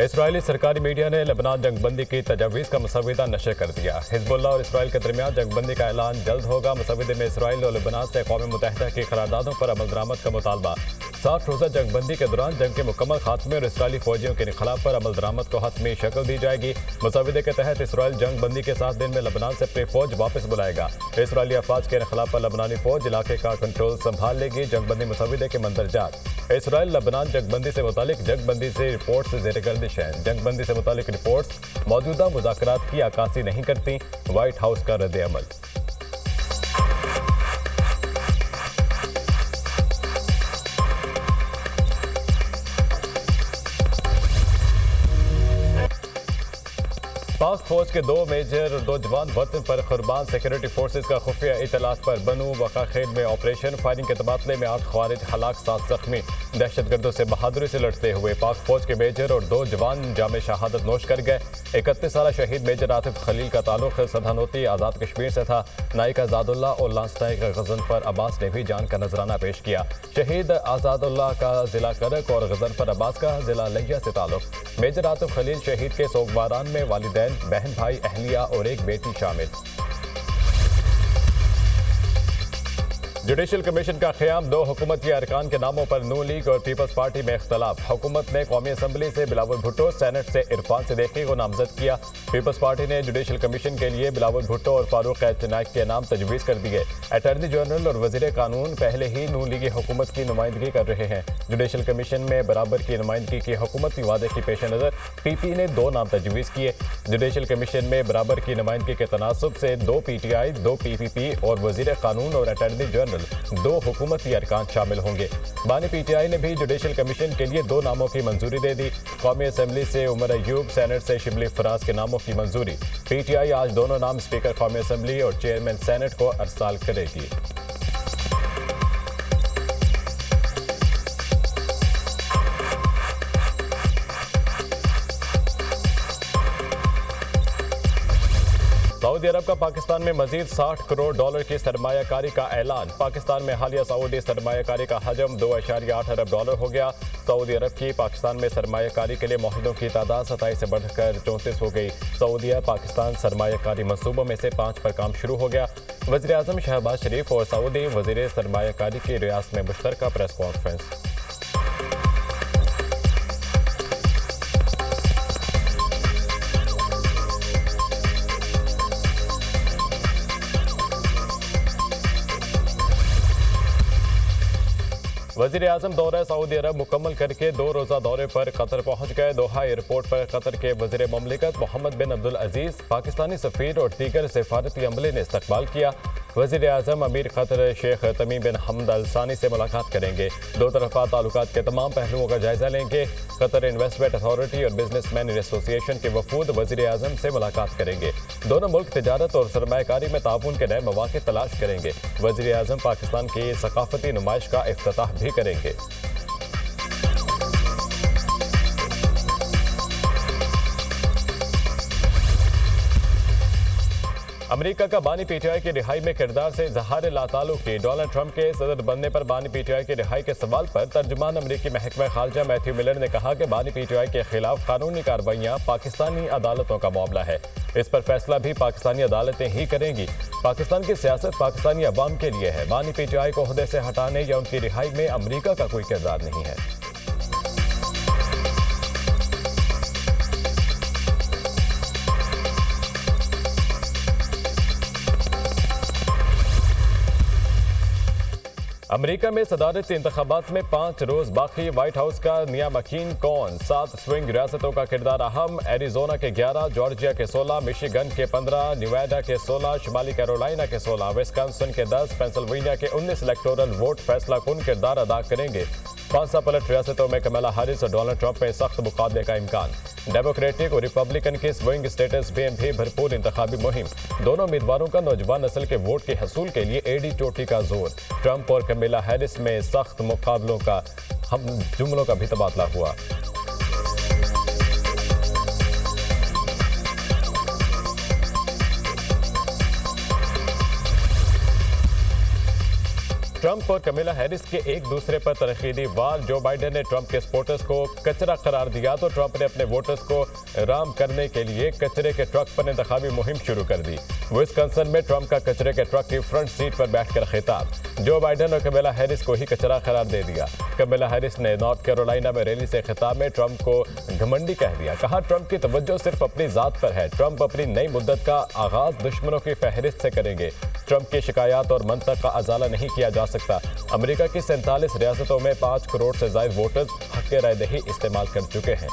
Israeli सरकारी media ने Lebanon जंगबंदी की तजवीज़ का मसविदा नशर कर दिया। हिजबुल्ला और इसराइल के दरमियान जंगबंदी का ऐलान जल्द होगा। मसविदे में इसराइल और लेबनान से अक़वाम मुत्तहिदा की करारदादों पर अमल दरामद का मुतालबा। 60 रोज़ा जंगबंदी के दौरान जंग के मुकम्मल खात्मे और इसराइली फौजियों के इनख़लाब पर अमल दरामद को हतमी शक्ल दी जाएगी। मसविदे के तहत इसराइल जंगबंदी के 7 दिन में लेबनान से अपनी फौज वापस बुलाएगा। इसराइली अफवाज के इनख़लाब पर लेबनानी फौज इलाके का कंट्रोल संभाल लेगी। जंगबंदी मसविदे के मंदरजात। इसराइल लेबनान जंगबंदी से मुतालिक जंगबंदी से रिपोर्ट से ज़ेर गर्दिश है। जंगबंदी से मुतालिक रिपोर्ट्स मौजूदा मुज़ाकरात की अक्कासी नहीं करती। व्हाइट हाउस का रद्द अमल। पाक फौज के 2 मेजर और 2 जवान वतन पर कुर्बान। सिक्योरिटी फोर्सेज का खुफिया इतलात पर बनू वकाखेल में ऑपरेशन। फायरिंग के तबादले में 8 ख्वारिज हलाक, 7 जख्मी। दहशतगर्दों से बहादुरी से लड़ते हुए पाक फौज के मेजर और 2 जवान जामे शहादत नोश कर गए। 31 साल शहीद मेजर आतिफ खलील का ताल्लुक सदानोती आज़ाद कश्मीर से था। नाइक आज़ादुल्ला और लांस नाइक गजनफर अब्बास ने भी जान का नजराना पेश किया। शहीद आज़ादुल्ला का जिला करक और गजनफर अब्बास का जिला लिया से ताल्लुक। मेजर आतिफ खलील शहीद के सोगवारान में वालिदैन, बहन भाई, अहलिया और एक बेटी शामिल। जुडिशल कमीशन का क़याम। 2 हुकूमती अरकान के नामों पर नून लीग और पीपल्स पार्टी में इख्तलाफ। हुकूमत ने कौमी असम्बली से बिलावल भुट्टो, सेनेट से इरफान सिद्दीकी को नामजद किया। पीपल्स पार्टी ने जुडिशल कमीशन के लिए बिलावल भुट्टो और फारूक नाइक के नाम तजवीज़ कर दिए। अटॉर्नी जनरल और वज़ीर कानून पहले ही नून लीगी हुकूमत की नुमाइंदगी कर रहे हैं। जुडिशल कमीशन में बराबर की नुमाइंदगी के हुकूमती वादे की पेश नज़र पीपी ने 2 नाम तजवीज़ किए। जुडिशल कमीशन में बराबर की नुमाइंदगी के तनासब से 2 PTI, 2 PPP और वज़ीर कानून और अटॉर्नी जनरल 2 हुकूमती अरकान शामिल होंगे। बानी PTI ने भी जुडिशल कमीशन के लिए 2 नामों की मंजूरी दे दी। कौमी असम्बली से उमर अयूब, सेनेट से शिबली फराज के नामों की मंजूरी। PTI आज दोनों नाम स्पीकर कौमी असम्बली और चेयरमैन सेनेट को अरसाल करेगी। सऊदी अरब का पाकिस्तान में मजीद $60 करोड़ की सरमायाकारी का ऐलान। पाकिस्तान में हालिया सऊदी सरमायाकारी का हजम $2.8 अरब हो गया। सऊदी अरब की पाकिस्तान में सरमायाकारी के लिए मुआहदों की तादाद 27 से बढ़कर 34 हो गई। सऊदीया पाकिस्तान सरमायाकारी मनसूबों में से 5 पर काम शुरू हो गया। वज़ीर आज़म शहबाज शरीफ और सऊदी वज़ीर सरमायाकारी की रियासत में मुश्तरका प्रेस कॉन्फ्रेंस। वज़ीर आज़म दौरा सऊदी अरब मुकम्मल करके 2 रोज़ा दौरे पर कतर पहुँच गए। दोहा एयरपोर्ट पर कतर के वज़ीर ममलिकत मोहम्मद बिन अब्दुल अजीज़, पाकिस्तानी सफ़ीर और दीगर सिफारती अमले ने इस्तकबाल किया। वज़ीर आज़म अमीर कतर शेख तमीम बिन हमद अल सानी से मुलाकात करेंगे। 2 तरफ़ा ताल्लुकात के तमाम पहलुओं का जायजा लेंगे। कतर इन्वेस्टमेंट अथॉरिटी और बिजनेसमैन एसोसिएशन के वफूद वज़ीर आज़म से मुलाकात करेंगे। दोनों मुल्क तिजारत और सरमायाकारी में ताउन के नए मौके तलाश करेंगे। वज़ीर आज़म पाकिस्तान की सकाफती नुमाइश का इफ्तिताह भी करेंगे। अमेरिका का बानी PTI की रिहाई में किरदार से इजहार लाताल्लुकी। डोनाल्ड ट्रंप के सदर बनने पर बानी PTI की रिहाई के सवाल पर तर्जुमान अमेरिकी महकमा खारजा मैथ्यू मिलर ने कहा कि बानी PTI के खिलाफ कानूनी कार्रवाइयाँ पाकिस्तानी अदालतों का मामला है। इस पर फैसला भी पाकिस्तानी अदालतें ही करेंगी। पाकिस्तान की सियासत पाकिस्तानी अवाम के लिए है। बानी PTI को ओहदे से हटाने या उनकी रिहाई में अमेरिका का कोई किरदार नहीं है। अमेरिका में सदारती इंतखाबात में 5 रोज बाकी। व्हाइट हाउस का नया मकीन कौन? 7 स्विंग रियासतों का किरदार अहम। एरिजोना के 11, जॉर्जिया के 16, मिशिगन के 15, निवाडा के 16, शुमाली कैरोलिना के 16, विस्कॉन्सिन के 10, पेंसिल्वेनिया के 19 इलेक्टोरल वोट फैसला कुन किरदार अदा करेंगे। 5 पलट रियासतों में कमला हैरिस और डोनाल्ड ट्रंप में सख्त मुकाबले का इम्कान। डेमोक्रेटिक और रिपब्लिकन की स्विंग स्टेटस में भी भरपूर इंतखाबी मुहिम। दोनों उम्मीदवारों का नौजवान नस्ल के वोट के हसूल के लिए एडी चोटी का जोर। ट्रंप और कमला हैरिस में सख्त मुकाबलों का हम जुमलों का भी तबादला हुआ। ट्रंप और कमिला हैरिस के एक दूसरे पर तनकीदी वार। जो बाइडेन ने ट्रंप के सपोर्टर्स को कचरा करार दिया तो ट्रंप ने अपने वोटर्स को राम करने के लिए कचरे के ट्रक पर इंतखाबी मुहिम शुरू कर दी। विस्कॉन्सिन में ट्रंप का कचरे के ट्रक की फ्रंट सीट पर बैठकर खिताब। जो बाइडेन और कमिला हैरिस को ही कचरा करार दे दिया। कमिला हैरिस ने नॉर्थ कैरोलिना में रैली से खिताब में ट्रंप को घमंडी कह दिया। कहा ट्रंप की तवज्जो सिर्फ अपनी जात पर है। ट्रंप अपनी नई मुद्दत का आगाज दुश्मनों की फहरिस्त से करेंगे। ट्रंप की शिकायत और मंतक का अजाला नहीं किया जा सकता। अमेरिका की 47 रियासतों में 5 करोड़ से ज्यादा वोटर्स हक राय दही इस्तेमाल कर चुके हैं।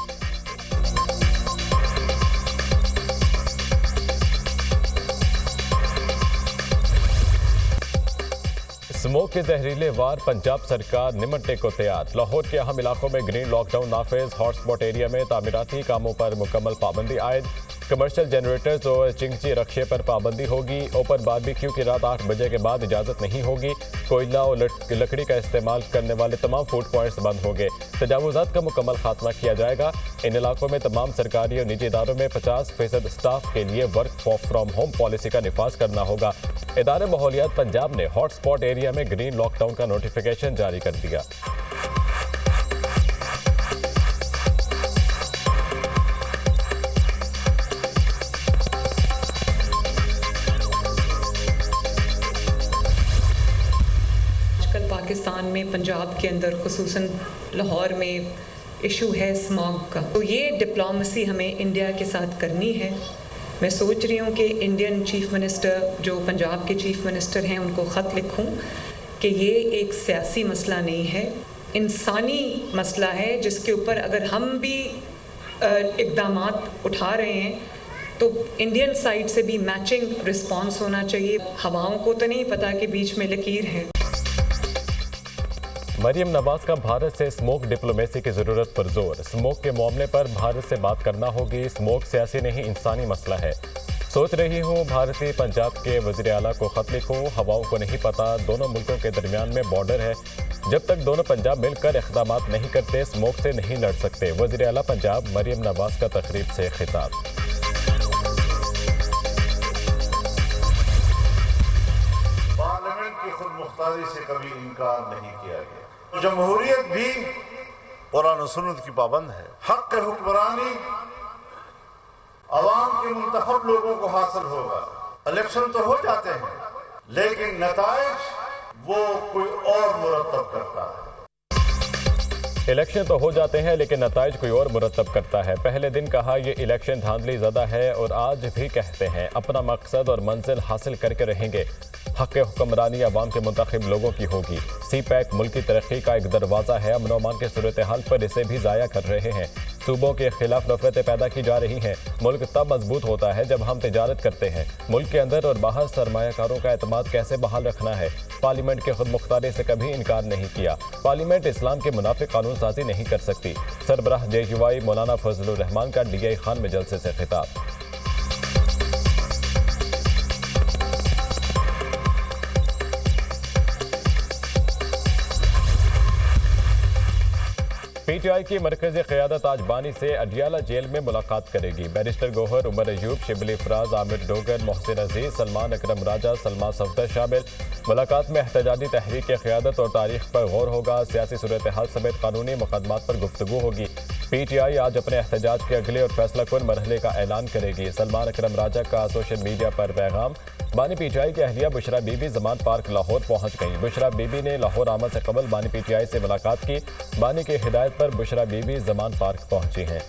स्मोक के जहरीले वार, पंजाब सरकार निमटने को तैयार। लाहौर के अहम इलाकों में ग्रीन लॉकडाउन नाफिज। हॉटस्पॉट एरिया में तामीराती कामों पर मुकम्मल पाबंदी आयद। कमर्शियल जनरेटर्स और चिंगची रक्शे पर पाबंदी होगी। ओपन बारबेक्यू की रात 8 बजे के बाद इजाजत नहीं होगी। कोयला और लकड़ी का इस्तेमाल करने वाले तमाम फूड पॉइंट्स बंद होंगे। तजावुजात का मुकम्मल खात्मा किया जाएगा। इन इलाकों में तमाम सरकारी और निजी इदारों में 50% स्टाफ के लिए वर्क फ्रॉम होम पॉलिसी का निफाज करना होगा। इदारे माहौलियात पंजाब ने हॉटस्पॉट एरिया में ग्रीन लॉकडाउन का नोटिफिकेशन जारी कर दिया। पाकिस्तान में पंजाब के अंदर खुसूसन लाहौर में इशू है स्मॉग का, तो ये डिप्लोमेसी हमें इंडिया के साथ करनी है। मैं सोच रही हूँ कि इंडियन चीफ मिनिस्टर जो पंजाब के चीफ मिनिस्टर हैं उनको ख़त लिखूँ कि ये एक सियासी मसला नहीं है, इंसानी मसला है जिसके ऊपर अगर हम भी इक़दामात उठा रहे हैं तो इंडियन साइड से भी मैचिंग रिस्पॉन्स होना चाहिए। हवाओं को तो नहीं पता कि बीच में लकीर है। मरियम नवाज का भारत से स्मोक डिप्लोमेसी की जरूरत पर जोर। स्मोक के मामले पर भारत से बात करना होगी। स्मोक सियासी नहीं इंसानी मसला है। सोच रही हूँ भारतीय पंजाब के वज़ीर आला को खत लिखूँ। हवाओं को नहीं पता, दोनों मुल्कों के दरमियान में बॉर्डर है। जब तक दोनों पंजाब मिलकर इक़दामात नहीं करते स्मोक से नहीं लड़ सकते। वज़ीर आला पंजाब मरियम नवाज का तकरीब से खिताब। पार्लियामेंट की खुदमुख्तारी से कभी इनकार नहीं किया गया। जमहूरियत भी कुरान और सुन्नत की पाबंद है। हक हुक्मरानी अवाम के मुंतखब लोगों को हासिल होगा। इलेक्शन तो हो जाते हैं लेकिन नताइज वो कोई और मुरतब करता है। इलेक्शन तो हो जाते हैं लेकिन नताइज कोई और मुरतब करता है। पहले दिन कहा ये इलेक्शन धांधली ज़दा है और आज भी कहते हैं अपना मकसद और मंजिल हासिल करके रहेंगे। हक हुक्मरानी अवाम के मुंतखब लोगों की होगी। सी पैक मुल्क की तरक्की का एक दरवाज़ा है। अमन अमान के सूरत हाल पर इसे भी ज़ाया कर रहे हैं। सूबों के खिलाफ नफरतें पैदा की जा रही हैं। मुल्क तब मजबूत होता है जब हम तिजारत करते हैं। मुल्क के अंदर और बाहर सरमायाकारों का एतमाद कैसे बहाल रखना है। पार्लियामेंट के खुद मुख्तारी से कभी इनकार नहीं किया। पार्लियामेंट इस्लाम के मुनाफिक कानून साजी नहीं कर सकती। सरबराह JUI मौलाना फजलुर रहमान का DI खान में जलसे से खिताब। PTI की मरकजी क़यादत आज बानी से अडियाला जेल में मुलाकात करेगी। बैरिस्टर गौहर, उमर अयूब, शिबली फराज, आमिर डोगर, मोहसिन अजीज, सलमान अकरम राजा, सलमा सफदर शामिल। मुलाकात में एहतजाजी तहरीक की क़यादत और तारीख पर गौर होगा। सियासी सूरत हाल समेत कानूनी मुकदमात पर गुफ्तगू होगी। PTI आज अपने एहतजाज के अगले और फैसला कुन मरहले का ऐलान करेगी। सलमान अकरम राजा का सोशल मीडिया पर पैगाम। बानी PTI की अहलिया बुशरा बीबी जमान पार्क लाहौर पहुंच गई। बुशरा बीबी ने लाहौर आमद से कबल बानी PTI से मुलाकात की। बानी की हिदायत पर बुशरा बीबी जमान पार्क पहुंची हैं।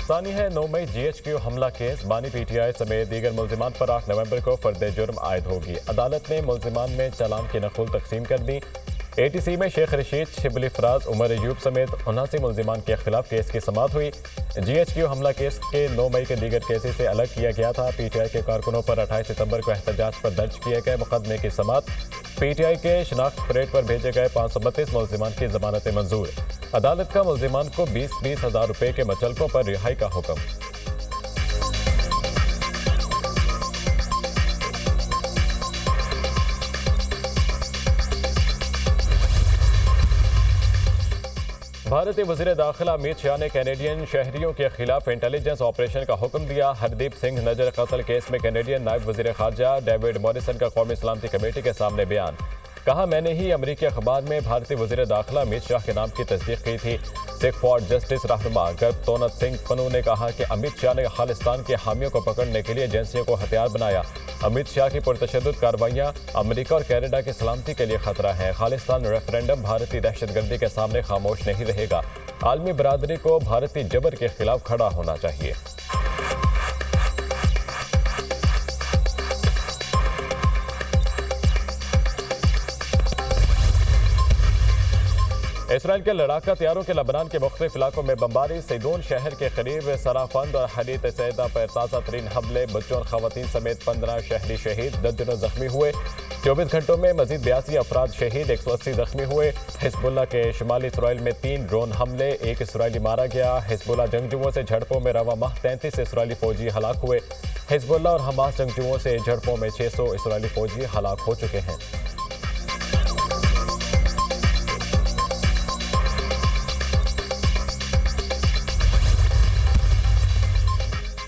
सानी है 9 मई GHQ हमला केस। बानी PTI समेत दीगर मुल्जिमान पर 8 नवंबर को फर्द जुर्म आयद होगी। अदालत ने मुल्जिमान में चालान की नकुल तकसीम कर दी। ATC में शेख रशीद, शिबली फराज, उमर अयूब समेत 79 मुल्जिमान के खिलाफ केस की समाअत हुई। GHQ हमला केस के 9 मई के दीगर केसेस से अलग किया गया था। PTI के कारकुनों पर 28 सितंबर को एहतजाज पर दर्ज किए गए मुकदमे की समाअत। PTI के शनाख्त परेड पर भेजे गए 532 मुल्जिमान की जमानतें मंजूर। अदालत का मुल्जिमान को 20-20 हज़ार रुपये के मचलकों पर रिहाई का हुक्म। भारतीय वज़ीर दाखिला अमित शाह ने कैनेडियन शहरियों के खिलाफ इंटेलिजेंस ऑपरेशन का हुक्म दिया। हरदीप सिंह नजर कत्ल केस में कैनेडियन नायब वज़ीर खारजा डेविड मॉरिसन का कौमी सलामती कमेटी के सामने बयान। कहा, मैंने ही अमरीकी अखबार में भारतीय वज़ीर दाखिला अमित शाह के नाम की तस्दीक की थी। सिख फॉर जस्टिस रहनुमा गर्बतोनत सिंह पन्नू ने कहा कि अमित शाह ने खालिस्तान के हामियों को पकड़ने के लिए एजेंसियों को हथियार बनाया। अमित शाह की पुरतशद्दुद कार्रवाइयां अमेरिका और कनाडा की सलामती के लिए खतरा है। खालिस्तान रेफरेंडम भारतीय दहशतगर्दी के सामने खामोश नहीं रहेगा। आलमी बरादरी को भारतीय जबर के खिलाफ खड़ा होना चाहिए। इसराइल के लड़ाका तैयारों के लबनान के मुख्तलिफ इलाकों में बमबारी। सैदून शहर के करीब सराफंद और हदीत सैदा पर ताज़ा तरीन हमले। बच्चों और खवातीन समेत 15 शहरी शहीद, दर्जनों जख्मी हुए। 24 घंटों में मजीद 82 अफराद शहीद, 180 जख्मी हुए। हिजबुल्लाह के शुमाली इसराइल में 3 ड्रोन हमले, 1 इसराइली मारा गया। हिजबुल्लाह जंगजुओं से झड़पों में रवा माह 33 इसराइली फौजी हलाक हुए। हिजबुल्लाह और हमास जंगजुओं से झड़पों में 600 इसराइली फौजी हलाक हो चुके हैं।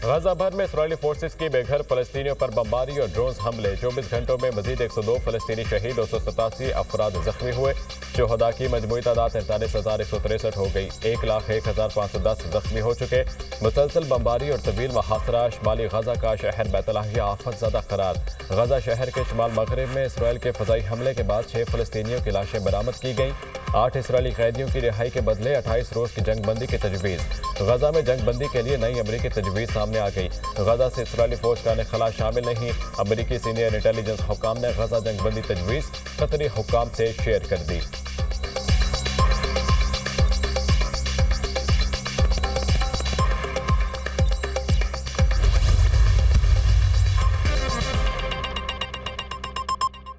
गाजा भर में इसराइली फोर्सेस की बेघर फलस्तीनियों पर बमबारी और ड्रोन हमले। 24 घंटों में मजीद 102 फलस्तीनी शहीद, 287 अफराद जख्मी हुए। शुहदा की मजमूई तादाद 43,163 हो गई। 1,01,510 जख्मी हो चुके। मुसलसल बमबारी और तवील मुहासरा। शुमाली गाजा का शहर बैतलाहिया आफत ज़दा करार। गाजा शहर के शुमाल मगरिब में इसराइल के फजाई हमले के बाद 6 फलस्तीनियों की लाशें बरामद की गईं। 8 इसराइली कैदियों की रिहाई के बदले 28 रोज की जंगबंदी की तजवीज़। गाजा में जंगबंदी के लिए नई अमरीकी तजवीज़ सामने आ गई। गाजा से इसराइली फौज का खला शामिल नहीं। अमरीकी सीनियर इंटेलिजेंस हुकाम ने गाजा जंगबंदी तजवीज़ कतरी हुकाम से शेयर कर दी।